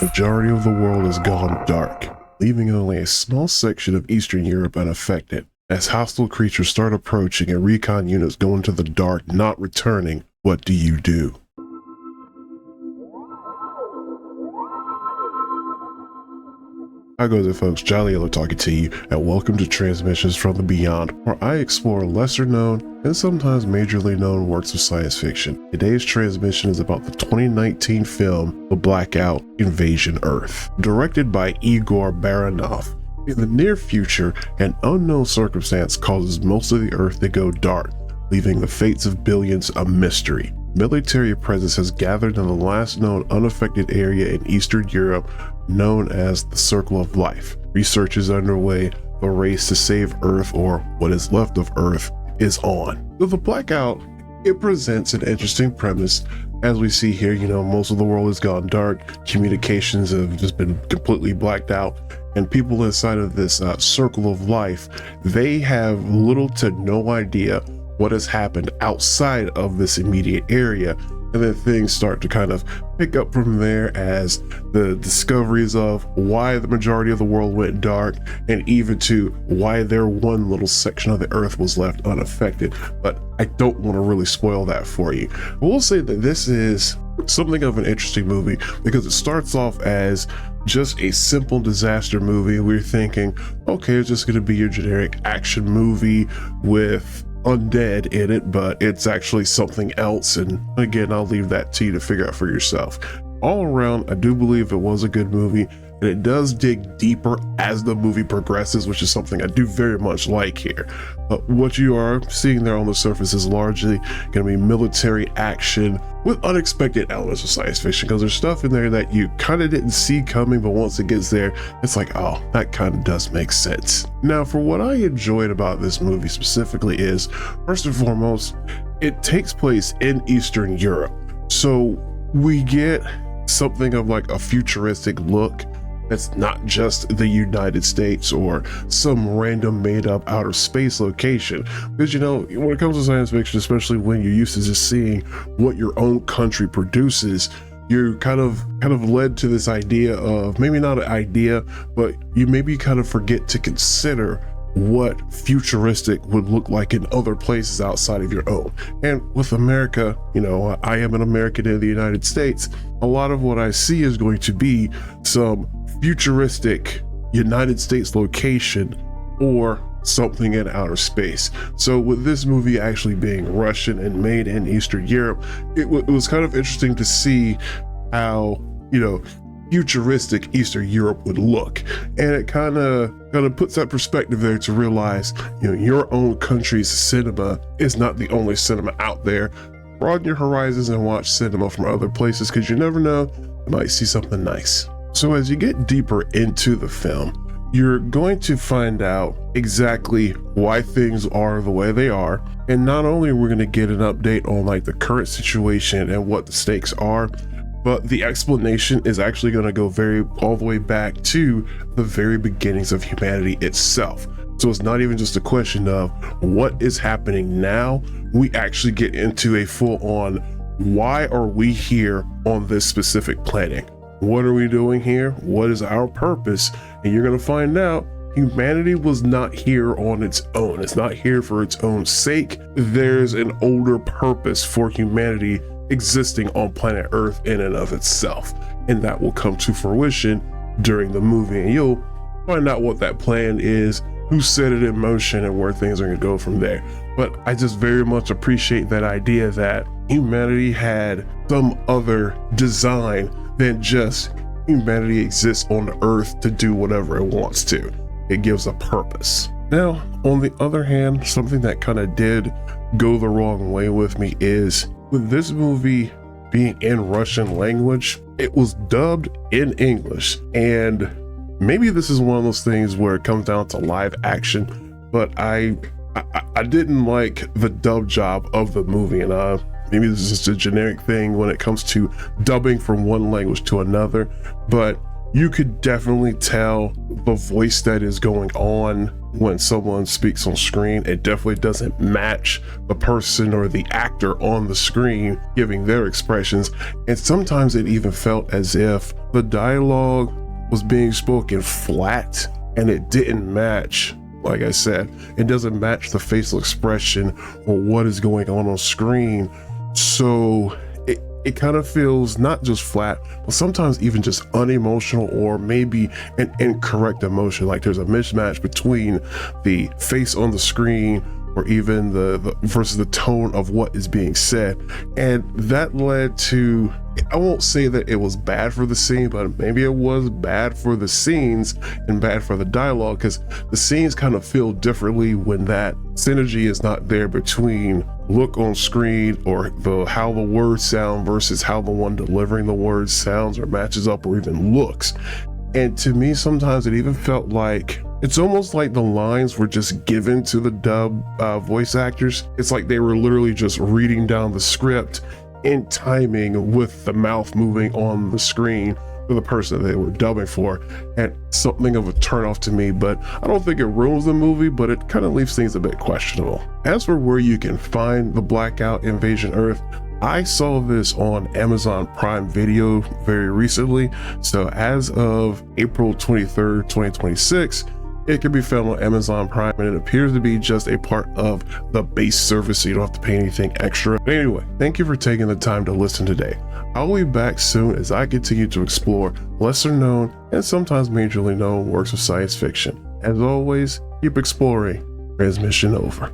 majority of the world has gone dark, leaving only a small section of Eastern Europe unaffected. As hostile creatures start approaching and recon units go into the dark, not returning, what do you do? How goes it, folks? Jolly Yellow talking to you, and welcome to Transmissions from the Beyond, where I explore lesser known and sometimes majorly known works of science fiction. Today's transmission is about the 2019 film The Blackout: Invasion Earth, directed by Igor Baranov. In the near future, an unknown circumstance causes most of the Earth to go dark, leaving the fates of billions a mystery. Military presence has gathered in the last known unaffected area in Eastern Europe known as the Circle of Life. Research is underway. The race to save Earth, or what is left of Earth, is on. So the Blackout, it presents an interesting premise. As we see here, most of the world has gone dark. Communications have just been completely blacked out. And people inside of this Circle of Life, they have little to no idea what has happened outside of this immediate area. And then things start to kind of pick up from there as the discoveries of why the majority of the world went dark, and even to why their one little section of the Earth was left unaffected. But I don't want to really spoil that for you. I will say that this is something of an interesting movie because it starts off as just a simple disaster movie. We're thinking, okay, it's just going to be your generic action movie with undead in it, but it's actually something else. And again, I'll leave that to you to figure out for yourself. All around, I do believe it was a good movie, and it does dig deeper as the movie progresses, which is something I do very much like here. But what you are seeing there on the surface is largely going to be military action with unexpected elements of science fiction, because there's stuff in there that you kind of didn't see coming, but once it gets there, it's like, oh, that kind of does make sense. Now, for what I enjoyed about this movie specifically is, first and foremost, it takes place in Eastern Europe. So we get something of like a futuristic look that's not just the United States or some random made up outer space location. Because when it comes to science fiction, especially when you're used to just seeing what your own country produces, you're kind of led to this idea of, maybe not an idea, but you maybe kind of forget to consider what futuristic would look like in other places outside of your own. And with America, I am an American in the United States. A lot of what I see is going to be some futuristic United States location or something in outer space. So with this movie actually being Russian and made in Eastern Europe, it was kind of interesting to see how, futuristic Eastern Europe would look. And it kind of puts that perspective there to realize, your own country's cinema is not the only cinema out there. Broaden your horizons and watch cinema from other places, because you never know, you might see something nice. So as you get deeper into the film, you're going to find out exactly why things are the way they are. And not only are we going to get an update on like the current situation and what the stakes are, but the explanation is actually going to go all the way back to the very beginnings of humanity itself. So it's not even just a question of what is happening now. We actually get into a full-on, why are we here on this specific planet? What are we doing here? What is our purpose? And you're going to find out humanity was not here on its own. It's not here for its own sake. There's an older purpose for humanity existing on planet Earth in and of itself. And that will come to fruition during the movie. And you'll find out what that plan is, who set it in motion, and where things are going to go from there. But I just very much appreciate that idea that humanity had some other design than just humanity exists on Earth to do whatever it wants to. It gives a purpose. Now, on the other hand, something that kind of did go the wrong way with me is, with this movie being in Russian language, it was dubbed in English. And maybe this is one of those things where it comes down to live action, but I didn't like the dub job of the movie. And maybe this is just a generic thing when it comes to dubbing from one language to another, but you could definitely tell the voice that is going on when someone speaks on screen, it definitely doesn't match the person or the actor on the screen giving their expressions. And sometimes it even felt as if the dialogue was being spoken flat and it didn't match. Like I said, it doesn't match the facial expression or what is going on screen. So it kind of feels not just flat, but sometimes even just unemotional, or maybe an incorrect emotion. Like there's a mismatch between the face on the screen or even the versus the tone of what is being said. And that led to, I won't say that it was bad for the scene, but maybe it was bad for the scenes and bad for the dialogue, because the scenes kind of feel differently when that synergy is not there between look on screen or how the words sound versus how the one delivering the words sounds or matches up or even looks. And to me, sometimes it even felt like it's almost like the lines were just given to the dub voice actors. It's like they were literally just reading down the script in timing with the mouth moving on the screen for the person that they were dubbing for. And something of a turnoff to me, but I don't think it ruins the movie, but it kind of leaves things a bit questionable. As for where you can find the Blackout Invasion Earth, I saw this on Amazon Prime Video very recently. So as of April 23rd, 2026, it can be found on Amazon Prime, and it appears to be just a part of the base service, so you don't have to pay anything extra. But anyway, thank you for taking the time to listen today. I'll be back soon as I continue to explore lesser known and sometimes majorly known works of science fiction. As always, keep exploring. Transmission over.